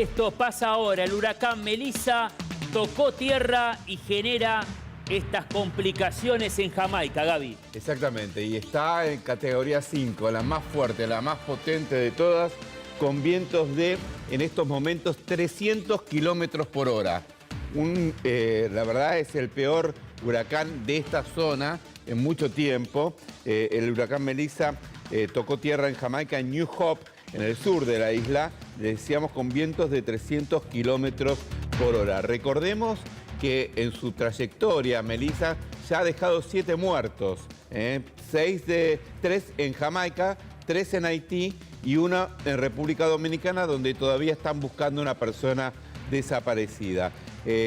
Esto pasa ahora. El huracán Melissa tocó tierra y genera estas complicaciones en Jamaica, Gaby. Exactamente, y está en categoría 5, la más fuerte, la más potente de todas, con vientos de, en estos momentos, 300 kilómetros por hora. La verdad es el peor huracán de esta zona en mucho tiempo. El huracán Melissa tocó tierra en Jamaica, en New Hope, en el sur de la isla, decíamos con vientos de 300 kilómetros por hora. Recordemos que en su trayectoria Melissa ya ha dejado 7 muertos, 3 en Jamaica, 3 en Haití y 1 en República Dominicana, donde todavía están buscando una persona desaparecida.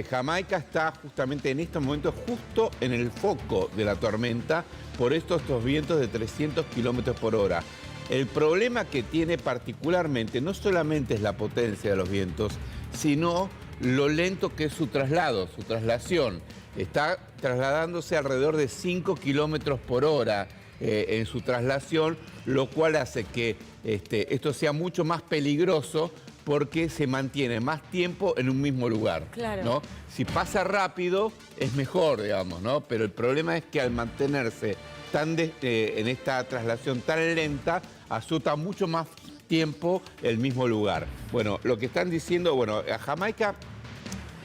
Jamaica está justamente en estos momentos justo en el foco de la tormenta por estos vientos de 300 kilómetros por hora. El problema que tiene particularmente no solamente es la potencia de los vientos, sino lo lento que es su traslado, su traslación. Está trasladándose alrededor de 5 kilómetros por hora en su traslación, lo cual hace que esto sea mucho más peligroso porque se mantiene más tiempo en un mismo lugar. Claro. ¿No? Si pasa rápido es mejor, digamos, ¿no? Pero el problema es que al mantenerse en esta traslación tan lenta, asusta mucho más tiempo el mismo lugar. Bueno, lo que están diciendo, bueno, a Jamaica,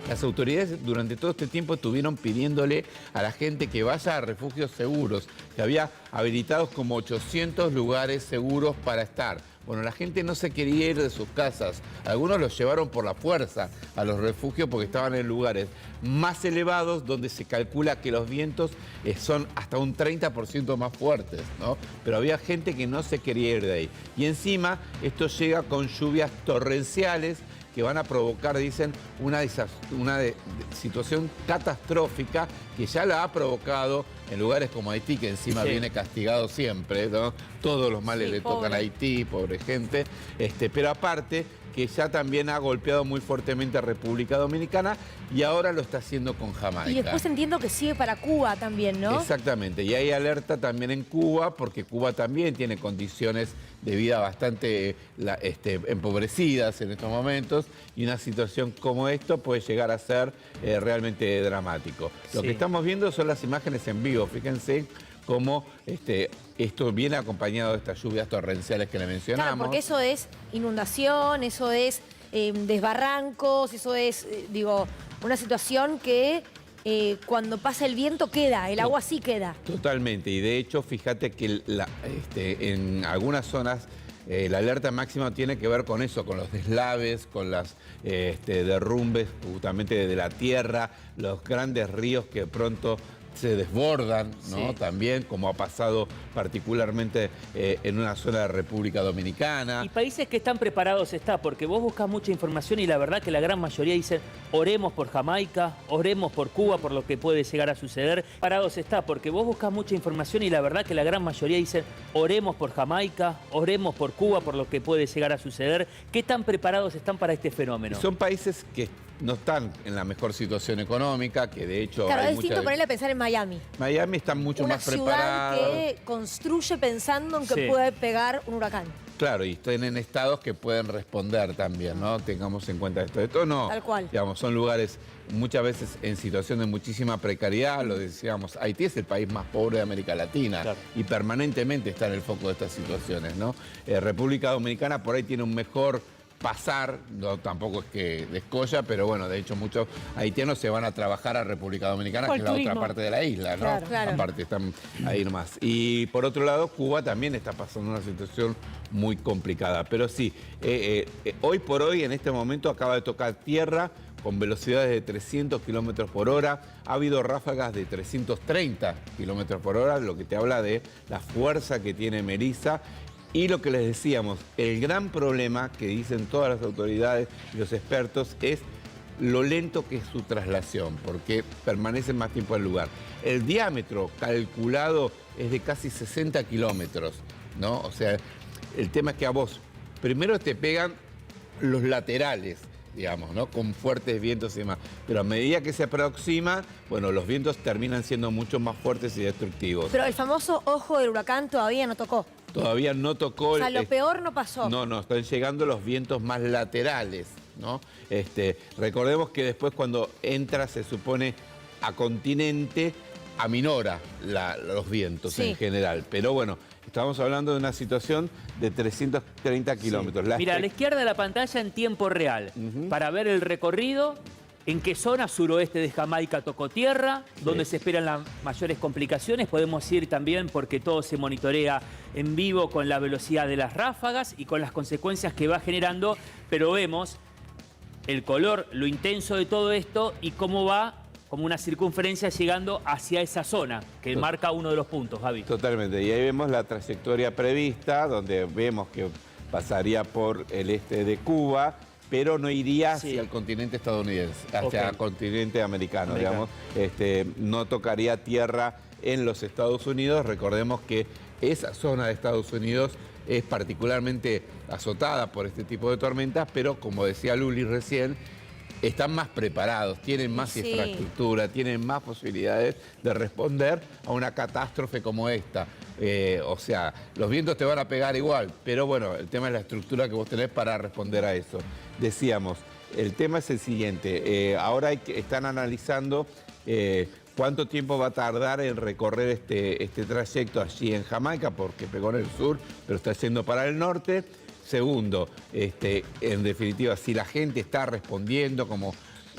las autoridades durante todo este tiempo estuvieron pidiéndole a la gente que vaya a refugios seguros, que había habilitados como 800 lugares seguros para estar. Bueno, la gente no se quería ir de sus casas. Algunos los llevaron por la fuerza a los refugios porque estaban en lugares más elevados donde se calcula que los vientos son hasta un 30% más fuertes, ¿no? Pero había gente que no se quería ir de ahí. Y encima esto llega con lluvias torrenciales que van a provocar, dicen, una situación catastrófica que ya la ha provocado en lugares como Haití, que encima viene castigado siempre, ¿no? Todos los males le tocan a Haití, pobre gente. Pero aparte, que ya también ha golpeado muy fuertemente a República Dominicana y ahora lo está haciendo con Jamaica. Y después entiendo que sigue para Cuba también, ¿no? Exactamente, y hay alerta también en Cuba, porque Cuba también tiene condiciones de vida bastante empobrecidas en estos momentos, y una situación como esto puede llegar a ser realmente dramático. Lo que estamos viendo son las imágenes en vivo, fíjense cómo esto viene acompañado de estas lluvias torrenciales que le mencionamos. Claro, porque eso es inundación, eso es desbarrancos, eso es, una situación que cuando pasa el viento queda, el agua sí queda. Totalmente, y de hecho, fíjate que en algunas zonas la alerta máxima tiene que ver con eso, con los deslaves, con las derrumbes justamente de la tierra, los grandes ríos que de pronto se desbordan, ¿no? También, como ha pasado particularmente en una zona de República Dominicana. Y países que están preparados está, porque vos buscas mucha información y la verdad que la gran mayoría dicen oremos por Jamaica, oremos por Cuba, por lo que puede llegar a suceder. Preparados está, porque vos buscas mucha información y la verdad que la gran mayoría dicen oremos por Jamaica, oremos por Cuba, por lo que puede llegar a suceder. ¿Qué tan preparados están para este fenómeno? Son países que no están en la mejor situación económica, que de hecho... Claro, es distinto ponerle a pensar en Miami. Miami está mucho más preparado. Una ciudad que construye pensando en que puede pegar un huracán. Claro, y están en estados que pueden responder también, ¿no? Tengamos en cuenta esto. Esto no. Tal cual. Digamos, son lugares muchas veces en situación de muchísima precariedad. Lo decíamos, Haití es el país más pobre de América Latina y permanentemente está en el foco de estas situaciones, ¿no? República Dominicana por ahí tiene un mejor pasar, no, tampoco es que descolla, pero bueno, de hecho muchos haitianos se van a trabajar a República Dominicana, que es la otra parte de la isla, ¿no? Claro. Aparte están ahí nomás. Y por otro lado, Cuba también está pasando una situación muy complicada. Pero sí, hoy por hoy, en este momento, acaba de tocar tierra con velocidades de 300 kilómetros por hora. Ha habido ráfagas de 330 kilómetros por hora, lo que te habla de la fuerza que tiene Melissa. Y lo que les decíamos, el gran problema que dicen todas las autoridades y los expertos es lo lento que es su traslación, porque permanecen más tiempo en el lugar. El diámetro calculado es de casi 60 kilómetros, ¿no? O sea, el tema es que a vos primero te pegan los laterales, digamos, ¿no? Con fuertes vientos y demás. Pero a medida que se aproxima, bueno, los vientos terminan siendo mucho más fuertes y destructivos. Pero el famoso ojo del huracán todavía no tocó. Todavía no tocó... O sea, lo peor no pasó. No, están llegando los vientos más laterales, ¿no? Recordemos que después cuando entra, se supone, a continente, aminora los vientos en general. Pero bueno, estamos hablando de una situación de 330 kilómetros. Sí. Mira, a la izquierda de la pantalla en tiempo real, para ver el recorrido, en qué zona suroeste de Jamaica tocó tierra, donde se esperan las mayores complicaciones. Podemos ir también porque todo se monitorea en vivo con la velocidad de las ráfagas y con las consecuencias que va generando, pero vemos el color, lo intenso de todo esto y cómo va como una circunferencia llegando hacia esa zona, que marca uno de los puntos, Javi. Totalmente, y ahí vemos la trayectoria prevista, donde vemos que pasaría por el este de Cuba, pero no iría hacia el continente estadounidense, hacia el continente americano, digamos. No tocaría tierra en los Estados Unidos. Recordemos que esa zona de Estados Unidos es particularmente azotada por este tipo de tormentas, pero como decía Luli recién, están más preparados, tienen más infraestructura, tienen más posibilidades de responder a una catástrofe como esta. O sea, los vientos te van a pegar igual, pero bueno, el tema es la estructura que vos tenés para responder a eso. Decíamos, el tema es el siguiente, ahora están analizando cuánto tiempo va a tardar en recorrer este trayecto allí en Jamaica, porque pegó en el sur, pero está yendo para el norte. Segundo, en definitiva, si la gente está respondiendo como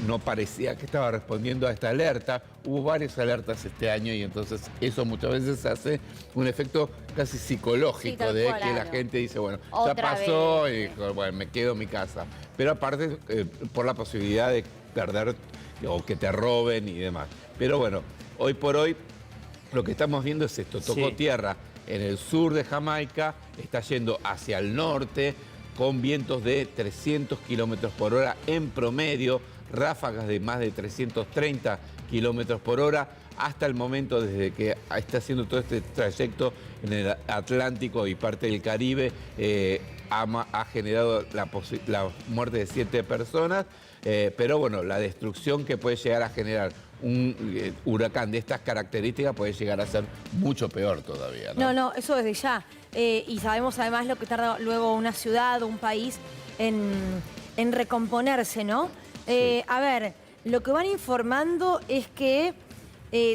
no parecía que estaba respondiendo a esta alerta, hubo varias alertas este año y entonces eso muchas veces hace un efecto casi psicológico de que la gente dice, bueno, ya pasó y bueno, me quedo en mi casa. Pero aparte, por la posibilidad de perder o que te roben y demás. Pero bueno, hoy por hoy lo que estamos viendo es esto, tocó tierra en el sur de Jamaica, está yendo hacia el norte con vientos de 300 kilómetros por hora en promedio, ráfagas de más de 330 kilómetros por hora. Hasta el momento, desde que está haciendo todo este trayecto en el Atlántico y parte del Caribe, ha generado la muerte de 7 personas, pero bueno, la destrucción que puede llegar a generar un huracán de estas características puede llegar a ser mucho peor todavía, ¿no? No, eso desde ya. Y sabemos además lo que tarda luego una ciudad o un país en recomponerse, ¿no? A ver, lo que van informando es que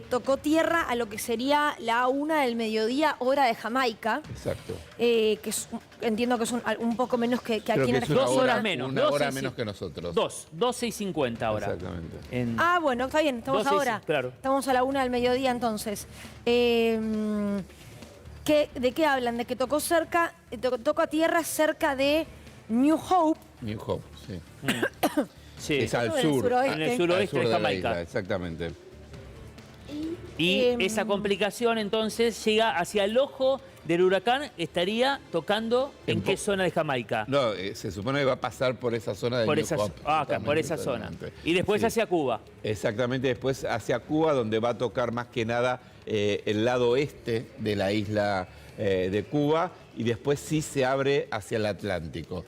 tocó tierra a lo que sería la 1 del mediodía, hora de Jamaica. Exacto. Que entiendo que es un poco menos que aquí en Argentina. 2 horas menos. Una hora menos que nosotros. 12:50 ahora. Exactamente. Ah, bueno, está bien, estamos ahora. Claro. Estamos a la 1 del mediodía entonces. ¿De qué hablan? De que tocó a tierra cerca de New Hope. New Hope, sí. Sí. Es al sur. En el suroeste de Jamaica. Isla, exactamente. Y esa complicación entonces llega hacia el ojo del huracán, estaría tocando ¿en qué zona de Jamaica? No, se supone que va a pasar por esa zona de New Hope. Por esa zona. Y después hacia Cuba. Exactamente, después hacia Cuba, donde va a tocar más que nada el lado oeste de la isla de Cuba, y después sí se abre hacia el Atlántico.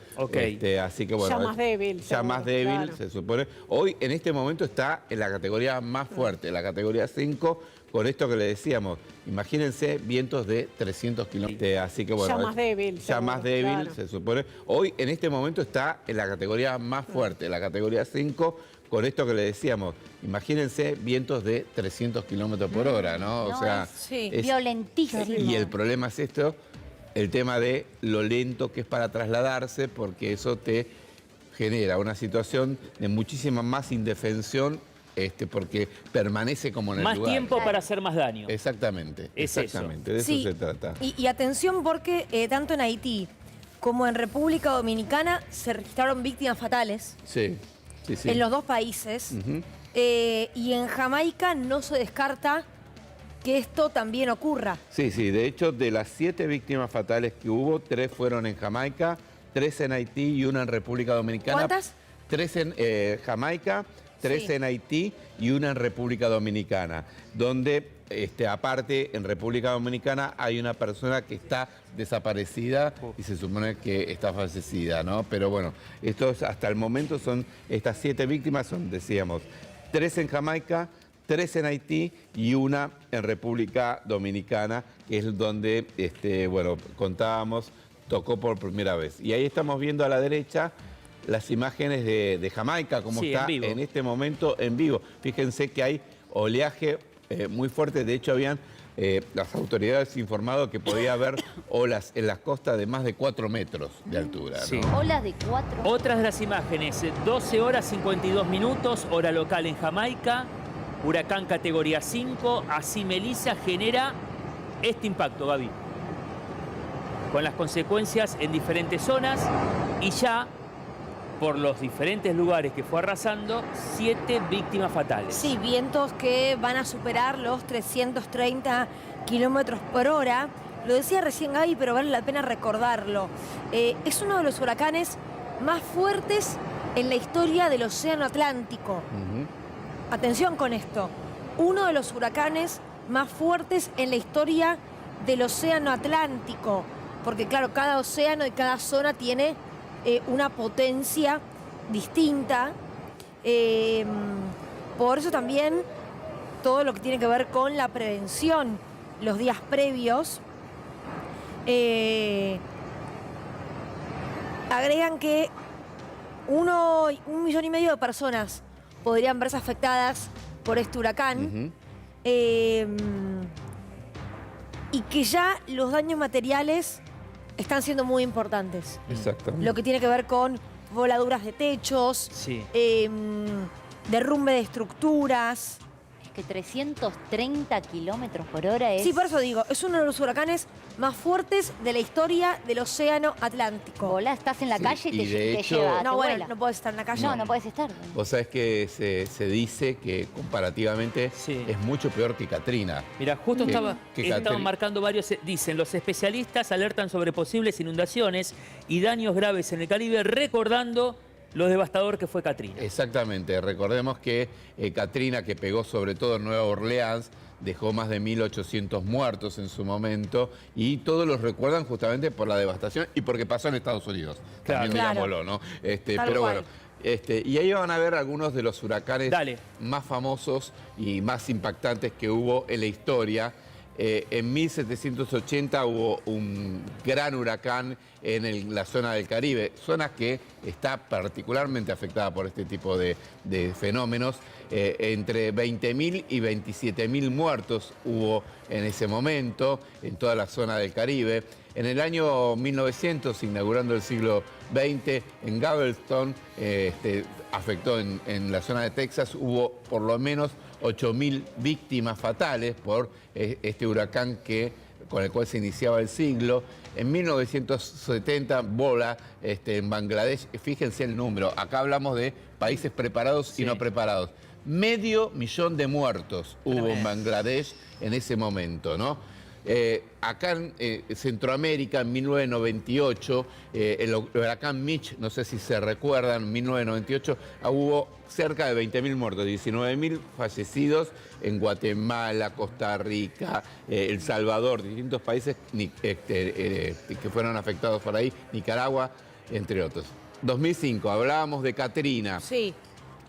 Así que bueno, ya más débil. Ya más débil, claro. Se supone. Hoy, en este momento, está en la categoría más fuerte, la categoría 5, con esto que le decíamos. Imagínense vientos de 300 kilómetros. Así que bueno, ya más débil. Ya más débil, claro. Se supone. Hoy, en este momento, está en la categoría más fuerte, la categoría 5, con esto que le decíamos. Imagínense vientos de 300 kilómetros por hora, ¿no? O sea, es violentísimo. Y el problema es esto, el tema de lo lento que es para trasladarse, porque eso te genera una situación de muchísima más indefensión, porque permanece como en el lugar. Más tiempo para hacer más daño. Exactamente, exactamente, de eso se trata. Y atención porque tanto en Haití como en República Dominicana se registraron víctimas fatales. Sí. En los dos países. Y en Jamaica no se descarta que esto también ocurra. Sí, de hecho, de las 7 víctimas fatales que hubo, 3 fueron en Jamaica, 3 en Haití y 1 en República Dominicana. ¿Cuántas? 3 en Jamaica, 3 en Haití y 1 en República Dominicana, donde aparte en República Dominicana hay una persona que está desaparecida y se supone que está fallecida, ¿no? Pero bueno, estos hasta el momento son estas 7 víctimas, son, decíamos, 3 en Jamaica, 3 en Haití y 1 en República Dominicana, que es donde, bueno, contábamos, tocó por primera vez. Y ahí estamos viendo a la derecha las imágenes de Jamaica, como Sí, está en este momento en vivo. Fíjense que hay oleaje muy fuerte. De hecho, habían las autoridades informado que podía haber olas en las costas de más de 4 metros de altura, ¿no? Sí. Olas de 4. Otras de las imágenes, 12 horas 52 minutos, hora local en Jamaica, huracán categoría 5, así Melissa genera este impacto, Gaby, con las consecuencias en diferentes zonas y ya por los diferentes lugares que fue arrasando, 7 víctimas fatales. Sí, vientos que van a superar los 330 kilómetros por hora. Lo decía recién Gaby, pero vale la pena recordarlo. Es uno de los huracanes más fuertes en la historia del Océano Atlántico. Atención con esto. Uno de los huracanes más fuertes en la historia del Océano Atlántico. Porque claro, cada océano y cada zona tiene una potencia distinta. Por eso también todo lo que tiene que ver con la prevención los días previos. Agregan que 1,5 millones de personas podrían verse afectadas por este huracán. Y que ya los daños materiales están siendo muy importantes. Exactamente. Lo que tiene que ver con voladuras de techos, Sí. Derrumbe de estructuras. Es que 330 kilómetros por hora es... Sí, por eso digo, es uno de los huracanes más fuertes de la historia del Océano Atlántico. Volá, estás en la Sí, calle y y de te hecho- lleva, No, te bueno, vuela. no puedes estar en la calle. No puedes estar. Vos sabés que se dice que comparativamente Sí. es mucho peor que Katrina. Mira, justo Que- estaban Catherine- marcando varios, dicen, los especialistas alertan sobre posibles inundaciones y daños graves en el Caribe, recordando lo devastador que fue Katrina. Exactamente. Recordemos que Katrina, que pegó sobre todo en Nueva Orleans, dejó más de 1.800 muertos en su momento y todos los recuerdan justamente por la devastación y porque pasó en Estados Unidos. Claro. También Claro. digámoslo, ¿no? Tal Pero cual. bueno, y ahí van a ver algunos de los huracanes Dale. más famosos y más impactantes que hubo en la historia. En 1780 hubo un gran huracán en la zona del Caribe, zona que está particularmente afectada por este tipo de fenómenos. Entre 20.000 y 27.000 muertos hubo en ese momento en toda la zona del Caribe. En el año 1900, inaugurando el siglo XX, en Galveston, afectó en la zona de Texas, hubo por lo menos 8.000 víctimas fatales por este huracán con el cual se iniciaba el siglo. En 1970, Bola, en Bangladesh, fíjense el número, acá hablamos de países preparados Sí. y no preparados. 500.000 de muertos hubo en Bangladesh en ese momento, ¿no? Acá en Centroamérica, en 1998, el huracán Mitch, no sé si se recuerdan, en 1998 hubo cerca de 20.000 muertos, 19.000 fallecidos en Guatemala, Costa Rica, El Salvador, distintos países que fueron afectados por ahí, Nicaragua, entre otros. 2005, hablábamos de Katrina. Sí.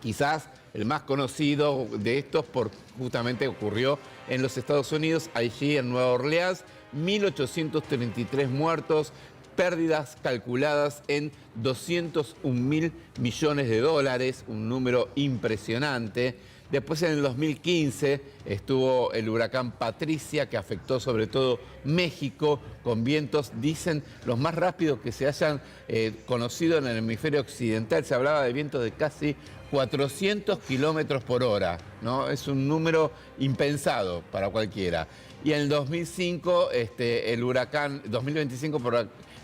Quizás el más conocido de estos justamente ocurrió en los Estados Unidos, allí en Nueva Orleans, 1.833 muertos, pérdidas calculadas en 201.000 millones de dólares, un número impresionante. Después en el 2015 estuvo el huracán Patricia, que afectó sobre todo México, con vientos, dicen, los más rápidos que se hayan conocido en el hemisferio occidental. Se hablaba de vientos de casi 400 kilómetros por hora, ¿no? Es un número impensado para cualquiera. Y en el 2005, el huracán, 2025,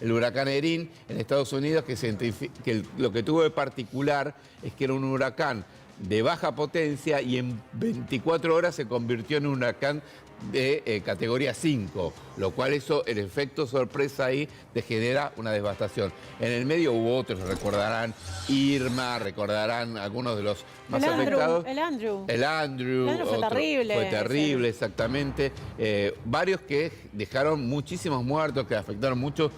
el huracán Erin en Estados Unidos, que lo que tuvo de particular es que era un huracán de baja potencia y en 24 horas se convirtió en un huracán de categoría 5, lo cual el efecto sorpresa ahí te genera una devastación. En el medio hubo otros, recordarán Irma, recordarán algunos de los más afectados. El Andrew. El Andrew fue terrible. Fue terrible, exactamente. Varios que dejaron muchísimos muertos, que afectaron mucho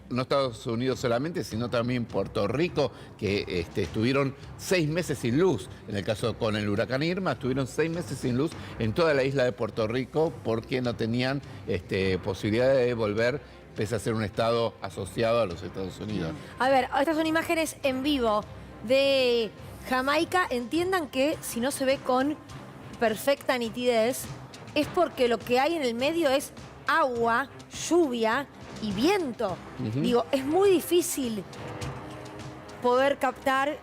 no Estados Unidos solamente, sino también Puerto Rico, que estuvieron 6 meses sin luz. En el caso con el huracán Irma, estuvieron 6 meses sin luz en toda la isla de Puerto Rico porque no tenían posibilidad de volver pese a ser un estado asociado a los Estados Unidos. A ver, estas son imágenes en vivo de Jamaica. Entiendan que si no se ve con perfecta nitidez, es porque lo que hay en el medio es agua, lluvia y viento. Digo, es muy difícil poder captar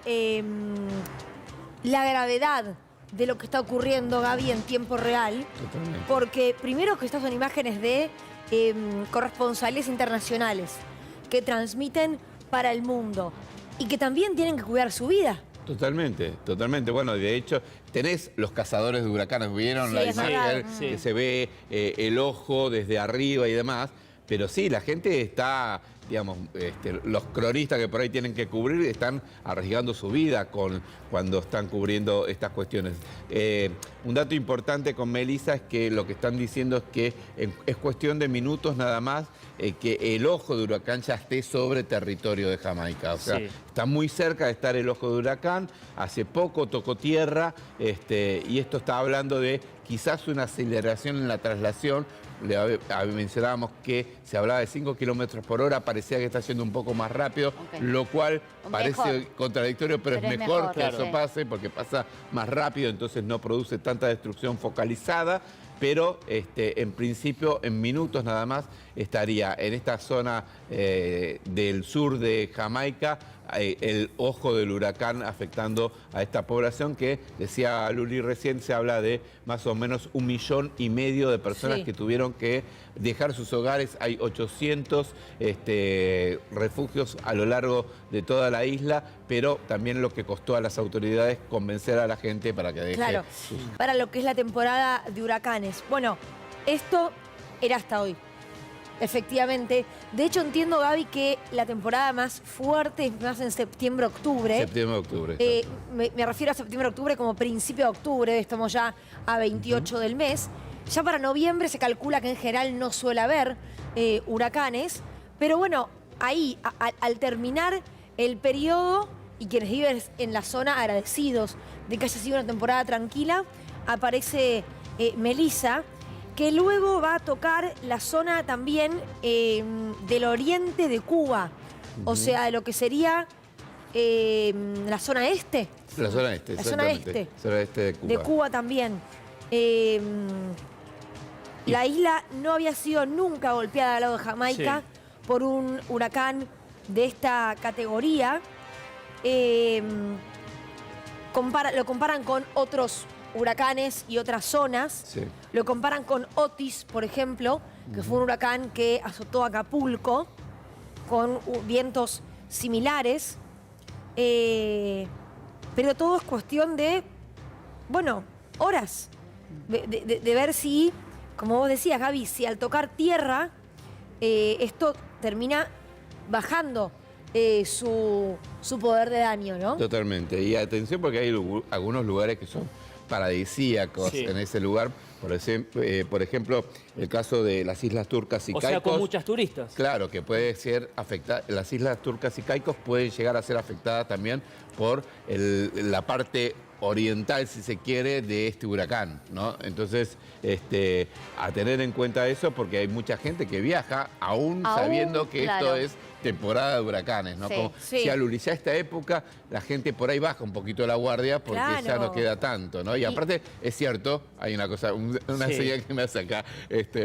la gravedad de lo que está ocurriendo, Gaby, en tiempo real. Totalmente. Porque primero que estas son imágenes de corresponsales internacionales que transmiten para el mundo y que también tienen que cuidar su vida. Totalmente, totalmente. Bueno, de hecho, tenés los cazadores de huracanes, ¿vieron Sí, la es imagen? verdad. Que se ve el ojo desde arriba y demás. Pero sí, la gente está, digamos, los cronistas que por ahí tienen que cubrir están arriesgando su vida cuando están cubriendo estas cuestiones. Un dato importante con Melissa es que lo que están diciendo es que es cuestión de minutos nada más que el ojo de huracán ya esté sobre territorio de Jamaica. O sea, está muy cerca de estar el ojo de huracán, hace poco tocó tierra y esto está hablando de quizás una aceleración en la traslación. Mencionábamos que se hablaba de 5 kilómetros por hora, parecía que está yendo un poco más rápido, lo cual parece contradictorio, pero es mejor que eso pase porque pasa más rápido, entonces no produce tanta destrucción focalizada. Pero en principio, en minutos nada más, estaría en esta zona del sur de Jamaica el ojo del huracán afectando a esta población que, decía Luli recién, se habla de más o menos 1,5 millones de personas que tuvieron que dejar sus hogares. Hay 800 refugios a lo largo de toda la isla, pero también lo que costó a las autoridades convencer a la gente para que deje. Claro, para lo que es la temporada de huracanes. Bueno, esto era hasta hoy. Efectivamente. De hecho, entiendo, Gaby, que la temporada más fuerte es más en septiembre-octubre. Septiembre-octubre. Me refiero a septiembre-octubre como principio de octubre. Estamos ya a 28 del mes. Ya para noviembre se calcula que en general no suele haber huracanes. Pero bueno, ahí, al terminar el periodo, y quienes viven en la zona agradecidos de que haya sido una temporada tranquila, aparece Melissa, que luego va a tocar la zona también del oriente de Cuba, o sea, de lo que sería la zona este. La zona este, la zona exactamente. este. Zona este de Cuba. De Cuba también. La isla no había sido nunca golpeada al lado de Jamaica por un huracán de esta categoría. Lo comparan con otros huracanes y otras zonas. Lo comparan con Otis, por ejemplo, que fue un huracán que azotó Acapulco con vientos similares. Pero todo es cuestión de, bueno, horas. De ver si, como vos decías, Gaby, si al tocar tierra esto termina bajando su poder de daño, ¿no? Totalmente. Y atención porque hay algunos lugares que son paradisíacos en ese lugar. Por ejemplo, el caso de las Islas Turcas y Caicos. O sea, con muchas turistas. Claro, que puede ser afectada. Las Islas Turcas y Caicos pueden llegar a ser afectadas también por la parte oriental, si se quiere, de este huracán, ¿no? Entonces, a tener en cuenta eso porque hay mucha gente que viaja aún sabiendo que esto es temporada de huracanes, ¿no? Como si a Luli, ya esta época la gente por ahí baja un poquito la guardia porque ya no queda tanto, ¿no? Y aparte, es cierto, hay una cosa, una señal que me hace acá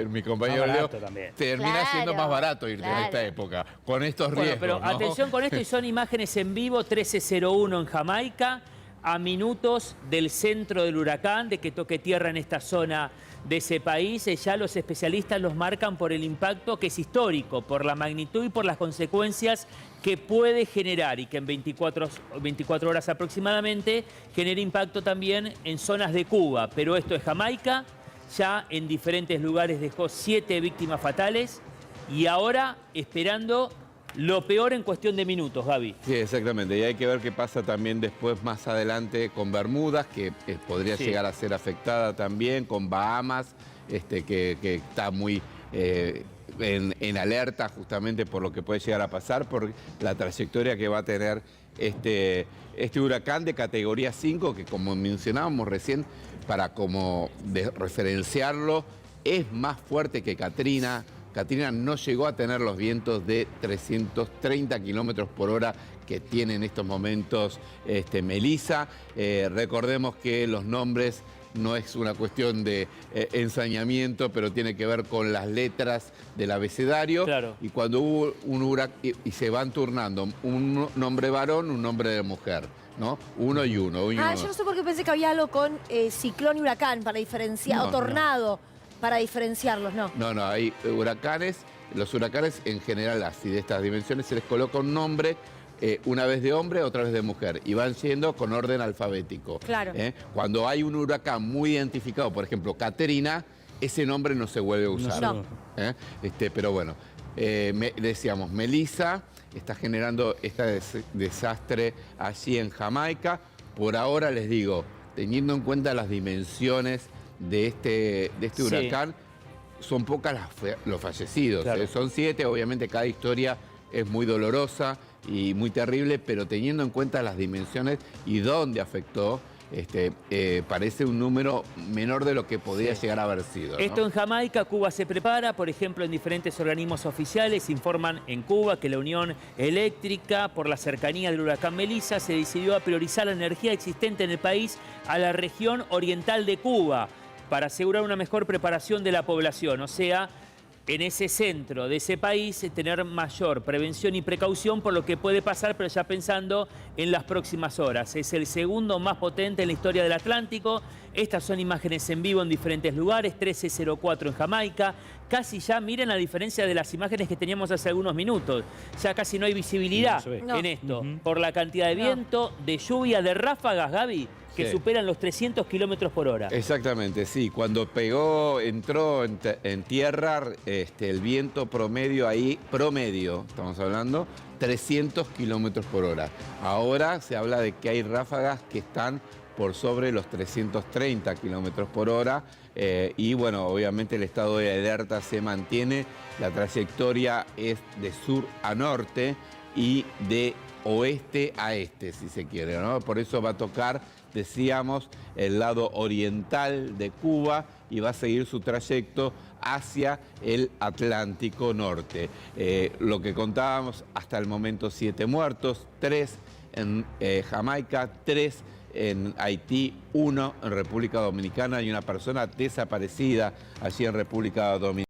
mi compañero Leo, termina siendo más barato irte a esta época, con estos riesgos, pero ¿no? atención con esto, y son imágenes en vivo, 13:01 en Jamaica, a minutos del centro del huracán, de que toque tierra en esta zona de ese país. Ya los especialistas los marcan por el impacto que es histórico, por la magnitud y por las consecuencias que puede generar, y que en 24 horas aproximadamente genera impacto también en zonas de Cuba. Pero esto es Jamaica, ya en diferentes lugares dejó 7 víctimas fatales y ahora esperando lo peor en cuestión de minutos, Gaby. Sí, exactamente. Y hay que ver qué pasa también después, más adelante, con Bermudas, que podría llegar a ser afectada también, con Bahamas, que está muy en alerta justamente por lo que puede llegar a pasar, por la trayectoria que va a tener este huracán de categoría 5, que como mencionábamos recién, para como referenciarlo, es más fuerte que Katrina, Katrina no llegó a tener los vientos de 330 kilómetros por hora que tiene en estos momentos Melissa. Recordemos que los nombres no es una cuestión de ensañamiento, pero tiene que ver con las letras del abecedario. Claro. Y cuando hubo un huracán, y se van turnando, un nombre varón, un nombre de mujer, ¿no? Uno y uno. Yo no sé por qué pensé que había algo con ciclón y huracán para diferenciar, o tornado para diferenciarlos, ¿no? No, hay huracanes. Los huracanes en general, así de estas dimensiones, se les coloca un nombre. Una vez de hombre, otra vez de mujer, y van siendo con orden alfabético. Claro. Cuando hay un huracán muy identificado, por ejemplo, Katrina, ese nombre no se vuelve a usar. No. Pero bueno, decíamos, Melissa está generando este desastre allí en Jamaica. Por ahora les digo, teniendo en cuenta las dimensiones de este huracán, son pocas los fallecidos. Claro. Son 7, obviamente cada historia es muy dolorosa y muy terrible, pero teniendo en cuenta las dimensiones y dónde afectó, parece un número menor de lo que podría llegar a haber sido, ¿no? Esto en Jamaica, Cuba se prepara, por ejemplo, en diferentes organismos oficiales informan en Cuba que la Unión Eléctrica, por la cercanía del huracán Melissa, se decidió a priorizar la energía existente en el país a la región oriental de Cuba para asegurar una mejor preparación de la población, o sea, en ese centro de ese país tener mayor prevención y precaución por lo que puede pasar, pero ya pensando en las próximas horas. Es el segundo más potente en la historia del Atlántico. Estas son imágenes en vivo en diferentes lugares, 13:04 en Jamaica. Casi ya, miren la diferencia de las imágenes que teníamos hace algunos minutos. Ya casi no hay visibilidad en esto, por la cantidad de viento, de lluvia, de ráfagas, Gaby, que superan los 300 kilómetros por hora. Exactamente, sí. Cuando entró en tierra, el viento promedio estamos hablando, 300 kilómetros por hora. Ahora se habla de que hay ráfagas que están por sobre los 330 kilómetros por hora. Y bueno, obviamente el estado de alerta se mantiene. La trayectoria es de sur a norte y de oeste a este, si se quiere, ¿no? Por eso va a tocar, decíamos, el lado oriental de Cuba y va a seguir su trayecto hacia el Atlántico Norte. Lo que contábamos, hasta el momento 7 muertos, 3 en Jamaica, 3 en Haití, 1 en República Dominicana y una persona desaparecida allí en República Dominicana.